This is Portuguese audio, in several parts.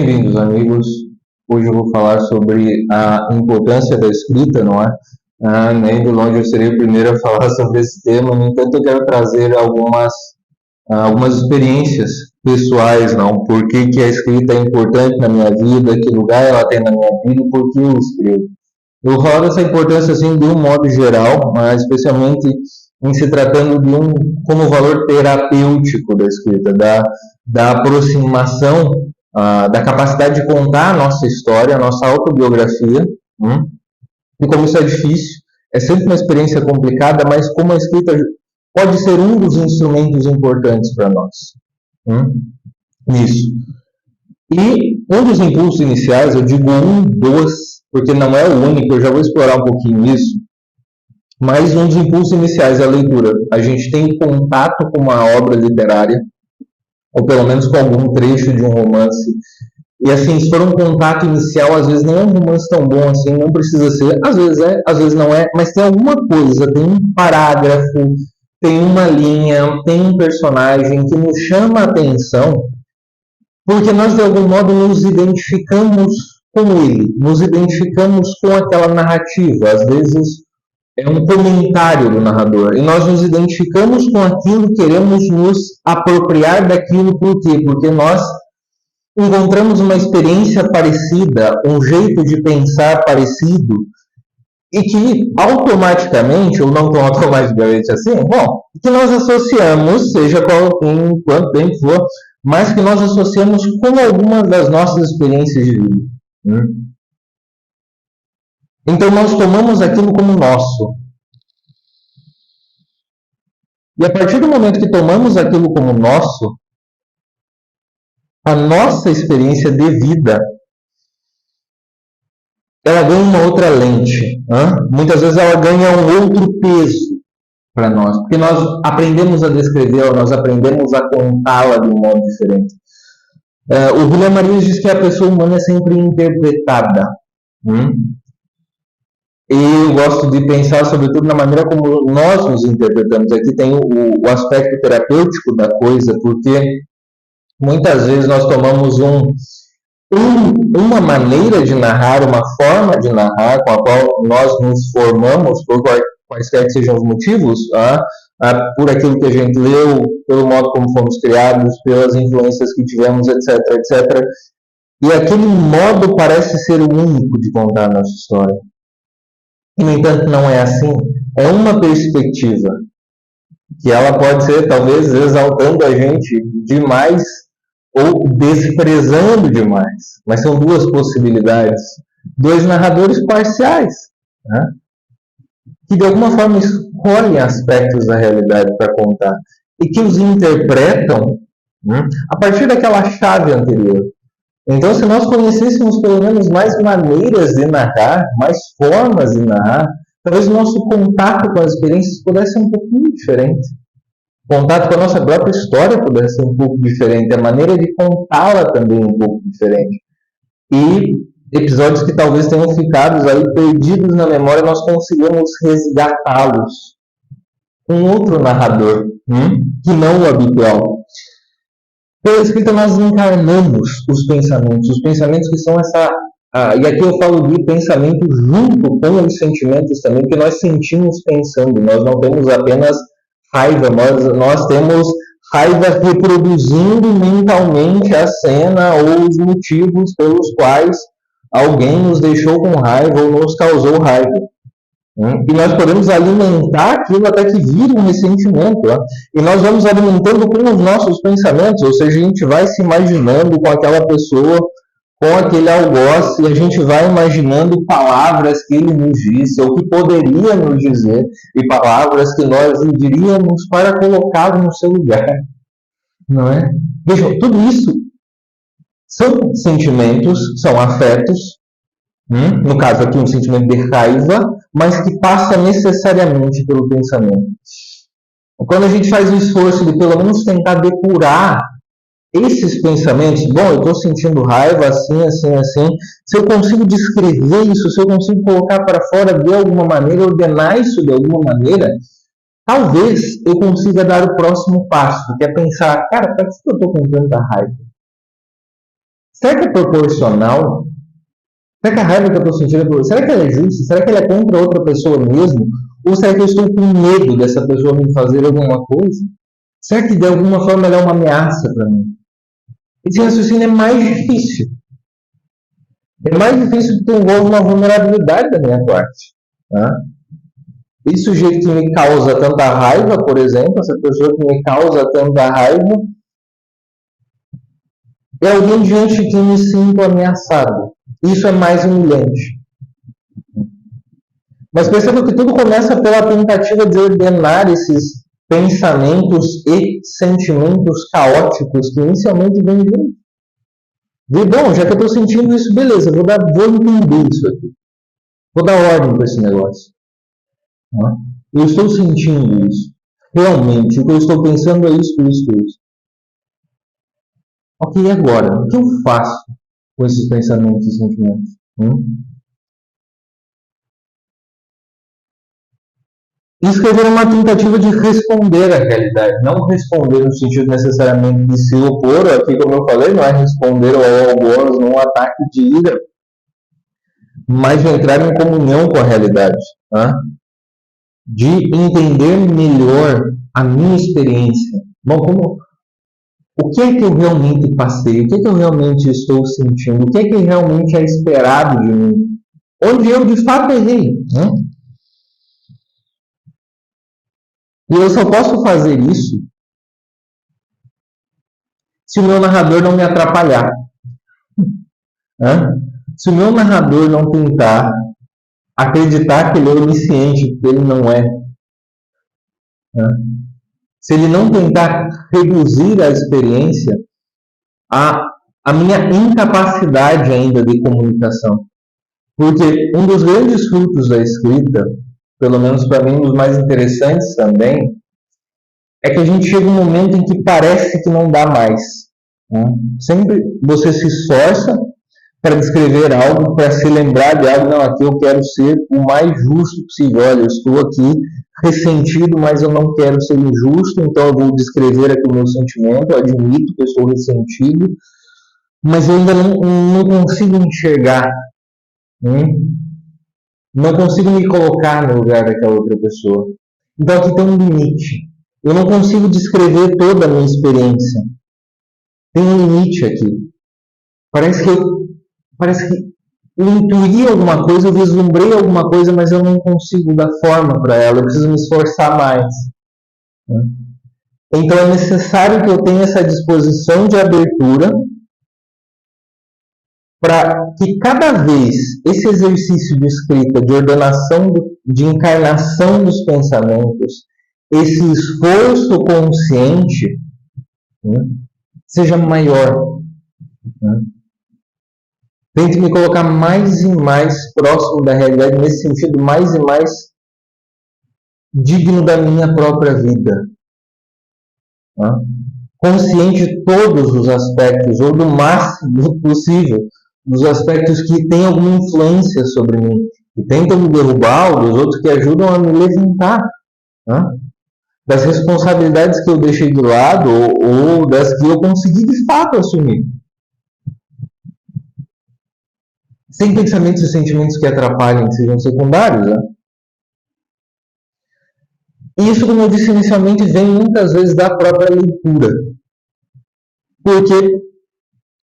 Bem-vindos, amigos. Hoje eu vou falar sobre a importância da escrita, não é? Nem de longe eu serei o primeiro a falar sobre esse tema, no entanto, eu quero trazer algumas experiências pessoais, não? Por que a escrita é importante na minha vida, que lugar ela tem na minha vida e por que eu escrevo. Eu vou falar dessa importância assim de um modo geral, mas especialmente em se tratando de como valor terapêutico da escrita, da aproximação, da capacidade de contar a nossa história, a nossa autobiografia, e como isso é difícil, é sempre uma experiência complicada, mas como a escrita pode ser um dos instrumentos importantes para nós, nisso. E um dos impulsos iniciais, eu digo porque não é o único, eu já vou explorar um pouquinho isso, mas um dos impulsos iniciais é a leitura. A gente tem contato com uma obra literária, ou pelo menos com algum trecho de um romance, e assim, se for um contato inicial, às vezes não é um romance tão bom assim, não precisa ser, às vezes é, às vezes não é, mas tem alguma coisa, tem um parágrafo, tem uma linha, tem um personagem que nos chama a atenção, porque nós de algum modo nos identificamos com ele, nos identificamos com aquela narrativa, às vezes é um comentário do narrador, e nós nos identificamos com aquilo, queremos nos apropriar daquilo, por quê? Porque nós encontramos uma experiência parecida, um jeito de pensar parecido, e que automaticamente, ou não tão automaticamente assim, que nós associamos, seja em quanto tempo for, mas que nós associamos com alguma das nossas experiências de vida. Então nós tomamos aquilo como nosso. E a partir do momento que tomamos aquilo como nosso, a nossa experiência de vida, ela ganha uma outra lente. Muitas vezes ela ganha um outro peso para nós, porque nós aprendemos a descrevê-la, nós aprendemos a contá-la de um modo diferente. O William Maria diz que a pessoa humana é sempre interpretada. E eu gosto de pensar, sobretudo, na maneira como nós nos interpretamos. Aqui tem o aspecto terapêutico da coisa, porque muitas vezes nós tomamos uma maneira de narrar, uma forma de narrar, com a qual nós nos formamos, por quaisquer que sejam os motivos, por aquilo que a gente leu, pelo modo como fomos criados, pelas influências que tivemos, etc, etc. E aquele modo parece ser o único de contar a nossa história. E, no entanto, não é assim. É uma perspectiva que ela pode ser, talvez, exaltando a gente demais ou desprezando demais. Mas são duas possibilidades. Dois narradores parciais, que, de alguma forma, escolhem aspectos da realidade para contar e que os interpretam a partir daquela chave anterior. Então, se nós conhecêssemos pelo menos mais maneiras de narrar, mais formas de narrar, talvez o nosso contato com as experiências pudesse ser um pouquinho diferente. O contato com a nossa própria história pudesse ser um pouco diferente. A maneira de contá-la também um pouco diferente. E episódios que talvez tenham ficado aí perdidos na memória, nós conseguimos resgatá-los com outro narrador, que não o habitual. Pela escrita nós encarnamos os pensamentos que são e aqui eu falo de pensamento junto com os sentimentos também, que nós sentimos pensando, nós não temos apenas raiva, nós temos raiva reproduzindo mentalmente a cena ou os motivos pelos quais alguém nos deixou com raiva ou nos causou raiva. E nós podemos alimentar aquilo até que vire um ressentimento. E nós vamos alimentando com os nossos pensamentos, ou seja, a gente vai se imaginando com aquela pessoa, com aquele algoz, e a gente vai imaginando palavras que ele nos disse, ou que poderia nos dizer, e palavras que nós diríamos para colocá-lo no seu lugar. Não é? Vejam, tudo isso são sentimentos, são afetos, no caso aqui um sentimento de raiva, mas que passa necessariamente pelo pensamento. Quando a gente faz o esforço de pelo menos tentar depurar esses pensamentos, eu estou sentindo raiva assim, assim, assim, se eu consigo descrever isso, se eu consigo colocar para fora de alguma maneira, ordenar isso de alguma maneira, talvez eu consiga dar o próximo passo, que é pensar, cara, para que eu estou com tanta raiva? Será que é proporcional? Será que a raiva que eu estou sentindo, será que ela é justa? Será que ela é contra outra pessoa mesmo? Ou será que eu estou com medo dessa pessoa me fazer alguma coisa? Será que de alguma forma ela é uma ameaça para mim? Esse raciocínio é mais difícil. É mais difícil porque envolve uma vulnerabilidade da minha parte. Tá? Esse sujeito que me causa tanta raiva, por exemplo, essa pessoa que me causa tanta raiva, é alguém diante de quem me sinto ameaçado. Isso é mais humilhante. Mas perceba que tudo começa pela tentativa de ordenar esses pensamentos e sentimentos caóticos que inicialmente vêm juntos. De bom, já que eu estou sentindo isso, beleza, vou entender isso aqui. Vou dar ordem para esse negócio. Eu estou sentindo isso. Realmente, o que eu estou pensando é isso, isso, isso. Ok, e agora? O que eu faço com esses pensamentos e sentimentos? Escrever é uma tentativa de responder à realidade, não responder no sentido necessariamente de se opor, aqui como eu falei, não é responder ao algoz num ataque de ira, mas de entrar em comunhão com a realidade, de entender melhor a minha experiência. Bom, o que é que eu realmente passei? O que é que eu realmente estou sentindo? O que é que realmente é esperado de mim? Onde eu de fato errei? E eu só posso fazer isso se o meu narrador não me atrapalhar. Se o meu narrador não tentar acreditar que ele é onisciente, que ele não é. Se ele não tentar reduzir a experiência à minha incapacidade ainda de comunicação. Porque um dos grandes frutos da escrita, pelo menos para mim, um dos mais interessantes também, é que a gente chega um momento em que parece que não dá mais. Sempre você se esforça para descrever algo, para se lembrar de algo. Não, aqui eu quero ser o mais justo possível. Olha, eu estou aqui ressentido, mas eu não quero ser injusto, então eu vou descrever aqui o meu sentimento. Eu admito que eu estou ressentido, mas eu ainda não consigo enxergar. Não consigo me colocar no lugar daquela outra pessoa. Então aqui tem um limite. Eu não consigo descrever toda a minha experiência. Tem um limite aqui. Parece que eu intuí alguma coisa, eu vislumbrei alguma coisa, mas eu não consigo dar forma para ela. Eu preciso me esforçar mais. Então é necessário que eu tenha essa disposição de abertura para que cada vez esse exercício de escrita, de ordenação, de encarnação dos pensamentos, esse esforço consciente seja maior. Tente me colocar mais e mais próximo da realidade, nesse sentido, mais e mais digno da minha própria vida. Consciente de todos os aspectos, ou do máximo possível, dos aspectos que têm alguma influência sobre mim, que tentam me derrubar, ou dos outros que ajudam a me levantar. Das responsabilidades que eu deixei de lado, ou das que eu consegui de fato assumir. Sem pensamentos e sentimentos que atrapalhem, que sejam secundários. E isso, como eu disse inicialmente, vem muitas vezes da própria leitura. Porque,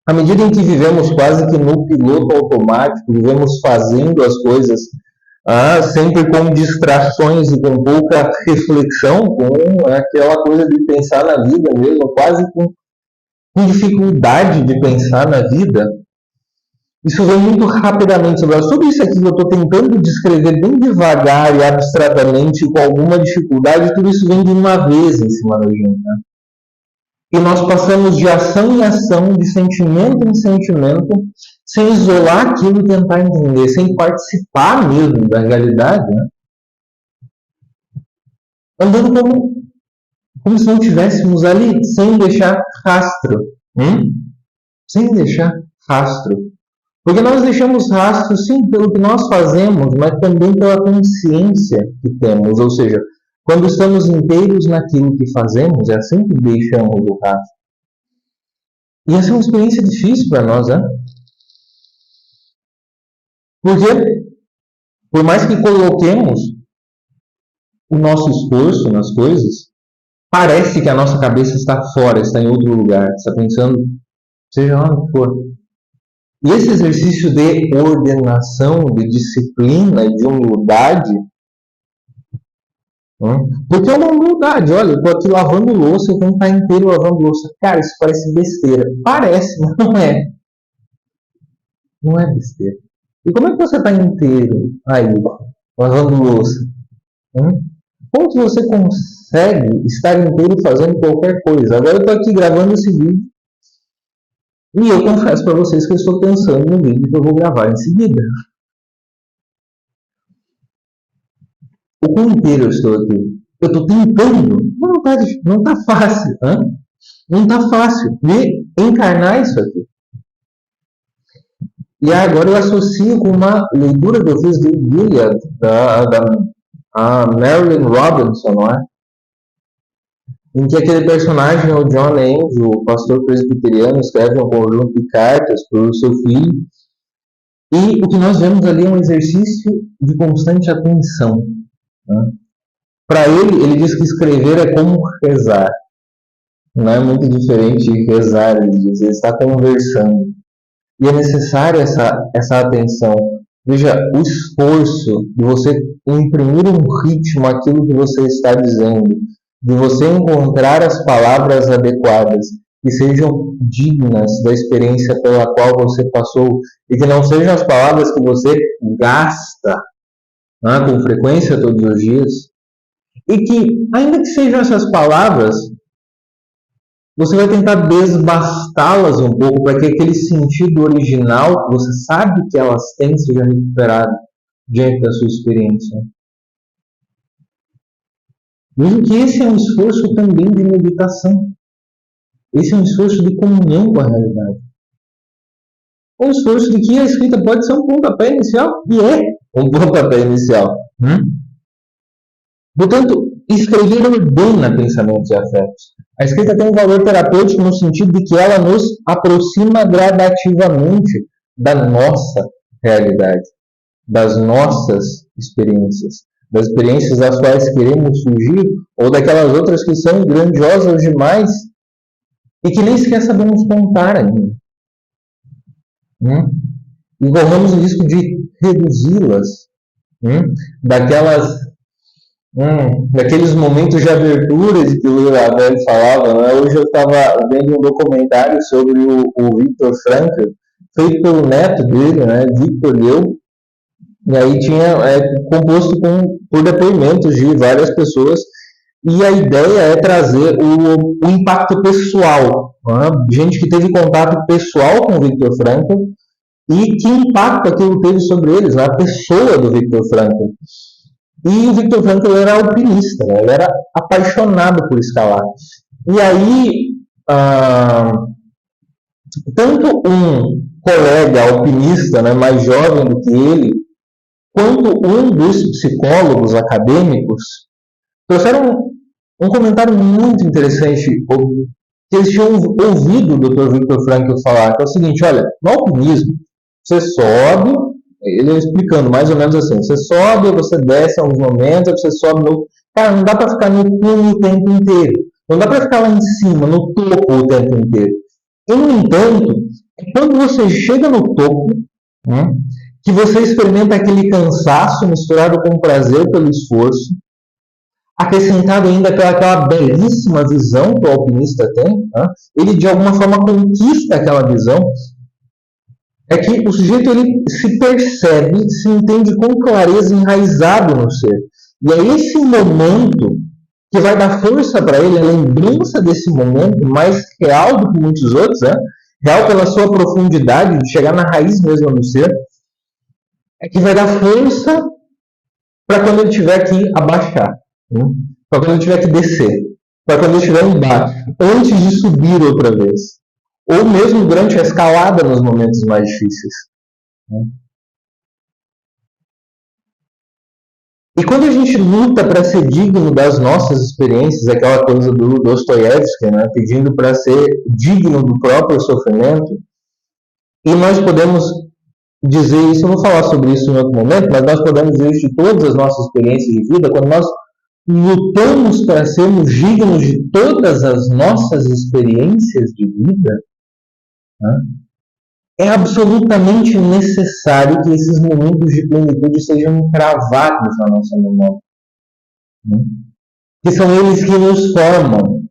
à medida em que vivemos quase que no piloto automático, vivemos fazendo as coisas sempre com distrações e com pouca reflexão, com aquela coisa de pensar na vida mesmo, quase com dificuldade de pensar na vida. Isso vem muito rapidamente. Agora, sobre isso aqui que eu estou tentando descrever bem devagar e abstratamente, com alguma dificuldade, tudo isso vem de uma vez em cima da gente. E nós passamos de ação em ação, de sentimento em sentimento, sem isolar aquilo e tentar entender, sem participar mesmo da realidade, andando como se não estivéssemos ali, sem deixar rastro. Sem deixar rastro. Porque nós deixamos rastro, sim, pelo que nós fazemos, mas também pela consciência que temos. Ou seja, quando estamos inteiros naquilo que fazemos, é assim que deixamos o rastro. E essa é uma experiência difícil para nós, né? Porque, por mais que coloquemos o nosso esforço nas coisas, parece que a nossa cabeça está fora, está em outro lugar, está pensando, seja lá o que for. E esse exercício de ordenação, de disciplina e de humildade, né? Porque é uma humildade, olha, eu estou aqui lavando louça, eu tenho que estar inteiro lavando louça. Cara, isso parece besteira. Parece, mas não é. Não é besteira. E como é que você está inteiro aí, lavando louça? Como que você consegue estar inteiro fazendo qualquer coisa? Agora eu estou aqui gravando esse vídeo e eu confesso para vocês que eu estou pensando no vídeo que eu vou gravar em seguida. O quão inteiro eu estou aqui? Eu estou tentando. Não está fácil. Não está fácil de encarnar isso aqui. E agora eu associo com uma leitura que eu fiz de Gilead, da Marilynne Robinson, não é? Em que aquele personagem, o John Ames, o pastor presbiteriano, escreve um conjunto de cartas para o seu filho. E o que nós vemos ali é um exercício de constante atenção. Né? Para ele diz que escrever é como rezar. Não é muito diferente de rezar, ele diz, ele está conversando. E é necessária essa atenção. Veja, o esforço de você imprimir um ritmo àquilo que você está dizendo, de você encontrar as palavras adequadas, que sejam dignas da experiência pela qual você passou, e que não sejam as palavras que você gasta, né, com frequência todos os dias, e que, ainda que sejam essas palavras, você vai tentar desbastá-las um pouco para que aquele sentido original que você sabe que elas têm seja recuperado diante da sua experiência. Mesmo que esse é um esforço também de meditação. Esse é um esforço de comunhão com a realidade. Um esforço de que a escrita pode ser um pontapé inicial, e é um pontapé inicial. Portanto, escrever ordena pensamentos e afetos. A escrita tem um valor terapêutico no sentido de que ela nos aproxima gradativamente da nossa realidade, das nossas experiências, das experiências das quais queremos fugir, ou daquelas outras que são grandiosas demais e que nem sequer sabemos contar ainda. E corremos o risco de reduzi-las, daqueles momentos de abertura de que o Abel falava, né? Hoje eu estava vendo um documentário sobre o Viktor Frankl, feito pelo neto dele, né, Victor Leu, e aí tinha composto por depoimentos de várias pessoas, e a ideia é trazer o impacto pessoal, né? Gente que teve contato pessoal com o Viktor Frankl e que impacto aquilo teve sobre eles, né? A pessoa do Viktor Frankl. E o Viktor Frankl era alpinista, né? Ele era apaixonado por escalar. E aí, tanto um colega alpinista, né, mais jovem do que ele, quanto um dos psicólogos acadêmicos, trouxeram um comentário muito interessante que eles tinham ouvido o Dr. Viktor Frankl falar, que é o seguinte: olha, no alpinismo, você sobe, ele explicando mais ou menos assim, você sobe, você desce em alguns momentos, você sobe no... Cara, não dá para ficar no cume o tempo inteiro. Não dá para ficar lá em cima, no topo o tempo inteiro. E, no entanto, quando você chega no topo, né, que você experimenta aquele cansaço misturado com prazer pelo esforço, acrescentado ainda pelaquela belíssima visão que o alpinista tem, né, ele de alguma forma conquista aquela visão, é que o sujeito ele se percebe, se entende com clareza enraizado no ser. E é esse momento que vai dar força para ele, a lembrança desse momento mais real do que muitos outros, né? Real pela sua profundidade, de chegar na raiz mesmo do ser, é que vai dar força para quando ele tiver que abaixar, né? Para quando ele tiver que descer, para quando ele estiver embaixo, antes de subir outra vez. Ou mesmo durante a escalada nos momentos mais difíceis. E quando a gente luta para ser digno das nossas experiências, aquela coisa do Dostoiévski, né, pedindo para ser digno do próprio sofrimento, e nós podemos dizer isso, eu vou falar sobre isso em outro momento, mas nós podemos dizer isso de todas as nossas experiências de vida, quando nós lutamos para sermos dignos de todas as nossas experiências de vida, né, é absolutamente necessário que esses momentos de plenitude sejam cravados na nossa memória. Né? Que são eles que nos formam.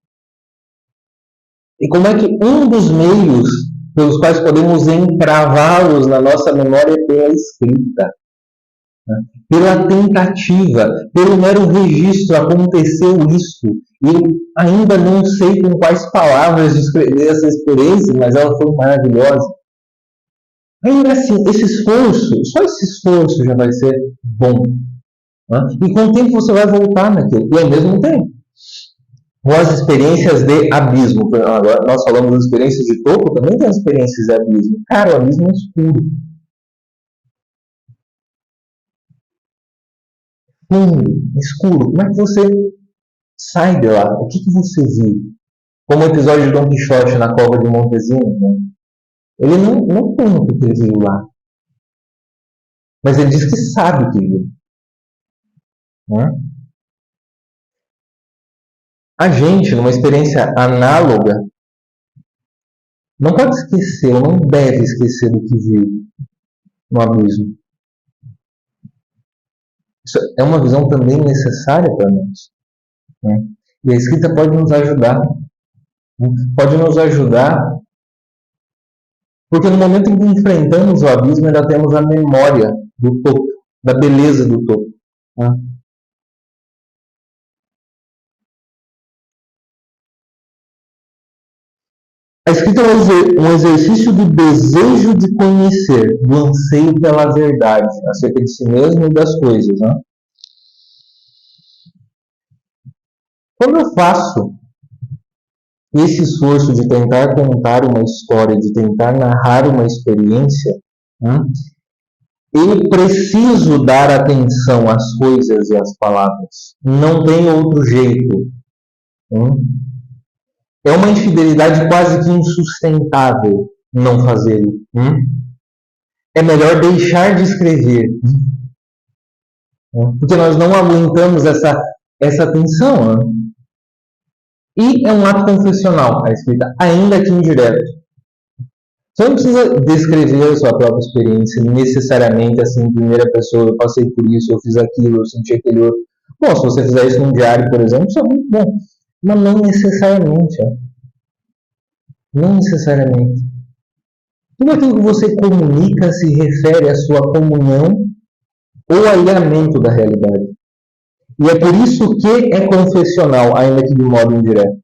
E como é que um dos meios pelos quais podemos encravá-los na nossa memória é pela escrita, né? Pela tentativa, pelo mero registro, aconteceu isso. E eu ainda não sei com quais palavras descrever essa experiência, mas ela foi maravilhosa. Ainda assim, esse esforço, só esse esforço já vai ser bom. Né? E com o tempo você vai voltar naquilo. E ao mesmo tempo, com as experiências de abismo. Agora, nós falamos das experiências de topo, também tem as experiências de abismo. Cara, o abismo é escuro. Escuro. Como é que você sai de lá? O que você viu? Como o episódio de Dom Quixote na cova de Montezino. Né? Ele não conta o que ele viu lá. Mas ele diz que sabe o que viu. Né? A gente, numa experiência análoga, não pode esquecer, ou não deve esquecer do que viu no abismo. Isso é uma visão também necessária para nós. Né? E a escrita pode nos ajudar. Né? Pode nos ajudar porque no momento em que enfrentamos o abismo, ainda temos a memória do topo, da beleza do topo. Né? A escrita é um exercício do desejo de conhecer, do anseio pela verdade, acerca de si mesmo e das coisas. Né? Quando eu faço esse esforço de tentar contar uma história, de tentar narrar uma experiência, né, eu preciso dar atenção às coisas e às palavras. Não tem outro jeito. Né? É uma infidelidade quase que insustentável não fazê-lo. É melhor deixar de escrever. Porque nós não aguentamos essa tensão. Né? E é um ato confessional, a escrita, ainda que indireto. Você não precisa descrever a sua própria experiência necessariamente assim, em primeira pessoa. Eu passei por isso, eu fiz aquilo, eu senti aquele outro. Bom, se você fizer isso num diário, por exemplo, isso é muito bom. Mas não necessariamente. Não necessariamente. Tudo aquilo que você comunica se refere à sua comunhão ou alinhamento da realidade. E é por isso que é confessional, ainda que de modo indireto.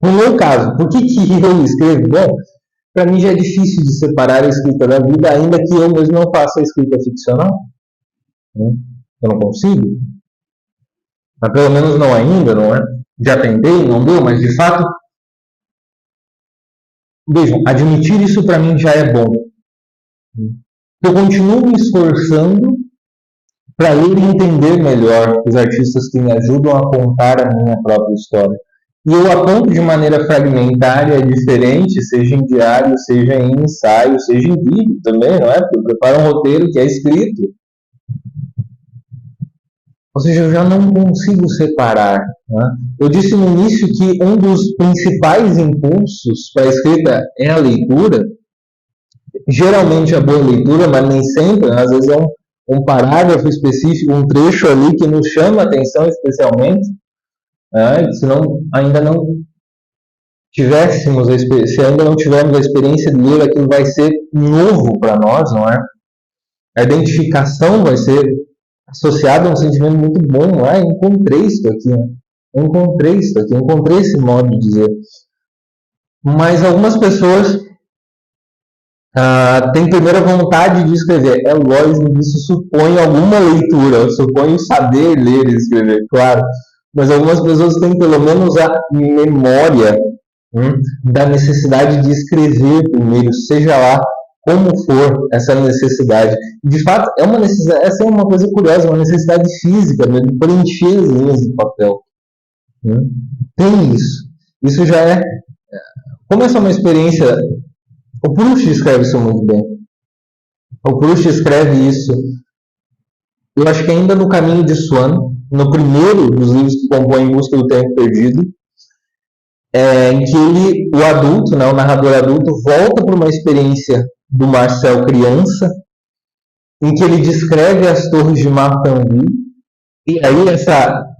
No meu caso, por que eu escrevo? Bom, para mim já é difícil de separar a escrita da vida, ainda que eu mesmo não faça a escrita ficcional. Eu não consigo. Mas pelo menos não ainda, não é? Já tentei, não deu, mas de fato, vejam, admitir isso para mim já é bom. Eu continuo me esforçando para ler e entender melhor os artistas que me ajudam a contar a minha própria história. E eu aponto de maneira fragmentária, diferente, seja em diário, seja em ensaio, seja em vídeo também, não é? Porque eu preparo um roteiro que é escrito. Ou seja, eu já não consigo separar. Né? Eu disse no início que um dos principais impulsos para a escrita é a leitura. Geralmente a boa leitura, mas nem sempre. Às vezes é um parágrafo específico, um trecho ali que nos chama a atenção especialmente. Se ainda não tivéssemos, se ainda não tivermos a experiência de ler, aquilo vai ser novo para nós, não é? A identificação vai ser associada a um sentimento muito bom, não é? Encontrei isso aqui, né? Encontrei esse modo de dizer. Mas algumas pessoas têm primeira vontade de escrever. É lógico que isso supõe alguma leitura, supõe o saber ler e escrever, claro. Mas algumas pessoas têm pelo menos a memória da necessidade de escrever primeiro, seja lá como for essa necessidade. De fato, é uma necessidade, essa é uma coisa curiosa, uma necessidade física, né, de preencher as linhas de papel. Né? Tem isso. Isso já é. Como essa é uma experiência. O Proust escreve isso muito bem. O Proust escreve isso, eu acho que ainda no Caminho de Swan, no primeiro dos livros que compõe Em Busca do Tempo Perdido, em que ele, o adulto, né, o narrador adulto, volta para uma experiência do Marcel criança, em que ele descreve as torres de Martanville, e aí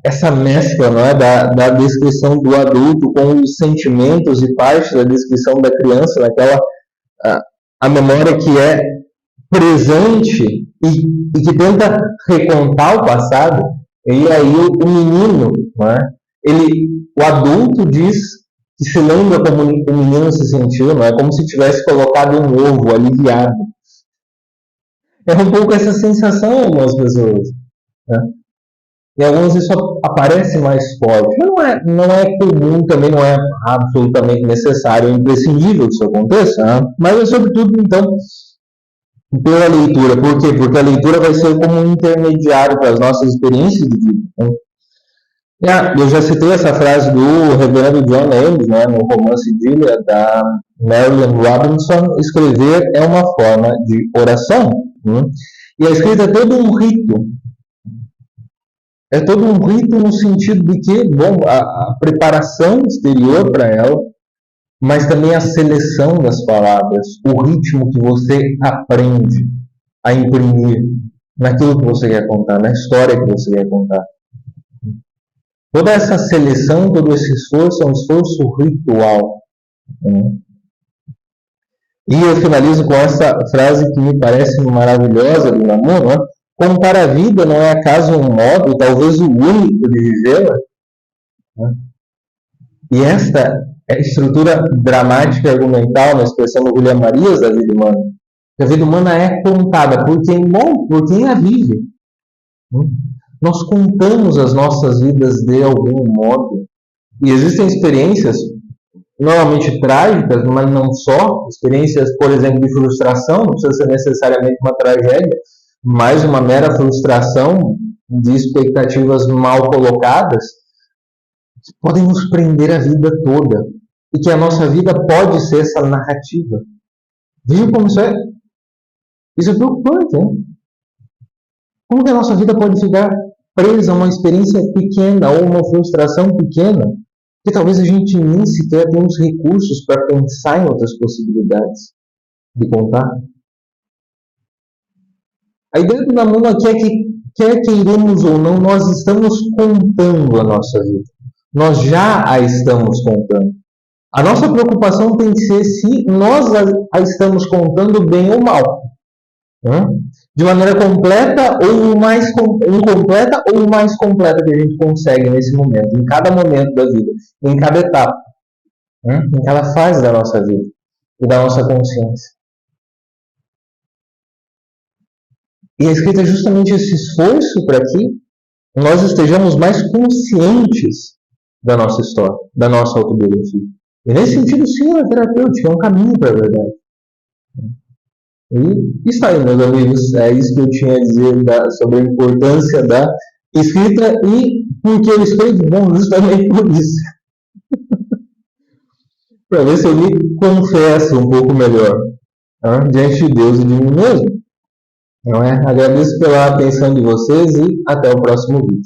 essa mescla, não é, da descrição do adulto com os sentimentos e parte da descrição da criança, naquela a memória que é presente e que tenta recontar o passado, e aí o menino, não é, o adulto diz que se lembra como o menino se sentiu, não é, como se tivesse colocado um ovo aliviado. É um pouco essa sensação em algumas pessoas. Né? Em alguns isso aparece mais forte. Não é comum, também não é absolutamente necessário, imprescindível que isso aconteça, né? Mas é sobretudo, então, pela leitura. Por quê? Porque a leitura vai ser como um intermediário para as nossas experiências de vida. Eu já citei essa frase do reverendo John Ames, né, no romance Dília, da Marilyn Robinson: escrever é uma forma de oração. E a escrita é todo um rito. É todo um rito no sentido de que, bom, a preparação exterior para ela, mas também a seleção das palavras, o ritmo que você aprende a imprimir naquilo que você quer contar, na história que você quer contar. Toda essa seleção, todo esse esforço é um esforço ritual. E eu finalizo com essa frase que me parece maravilhosa do Namu, né? Contar a vida não é acaso um modo, talvez o único de vivê-la? E esta é a estrutura dramática e argumental na expressão do William Marias da vida humana. A vida humana é contada por quem a vive. Nós contamos as nossas vidas de algum modo. E existem experiências, normalmente trágicas, mas não só. Experiências, por exemplo, de frustração, não precisa ser necessariamente uma tragédia, mas uma mera frustração de expectativas mal colocadas, que podem nos prender a vida toda. E que a nossa vida pode ser essa narrativa. Viu como isso é? Isso é preocupante, hein? Como que a nossa vida pode ficar presa a uma experiência pequena ou uma frustração pequena, que talvez a gente nem sequer tenha os recursos para pensar em outras possibilidades de contar? A ideia do Namu aqui é que, quer queiramos ou não, nós estamos contando a nossa vida. Nós já a estamos contando. A nossa preocupação tem que ser se nós a estamos contando bem ou mal. De maneira completa ou mais incompleta ou mais completa que a gente consegue nesse momento, em cada momento da vida, em cada etapa, em cada fase da nossa vida e da nossa consciência. E a escrita é justamente esse esforço para que nós estejamos mais conscientes da nossa história, da nossa autobiografia. E nesse sentido, sim, ela é terapêutica, é um caminho para a verdade. E está aí, meus amigos, é isso que eu tinha a dizer sobre a importância da escrita e por que eu escrevo. Bom, justamente por isso. Para ver se eu me confesso um pouco melhor diante de Deus e de mim mesmo. Não é? Agradeço pela atenção de vocês e até o próximo vídeo.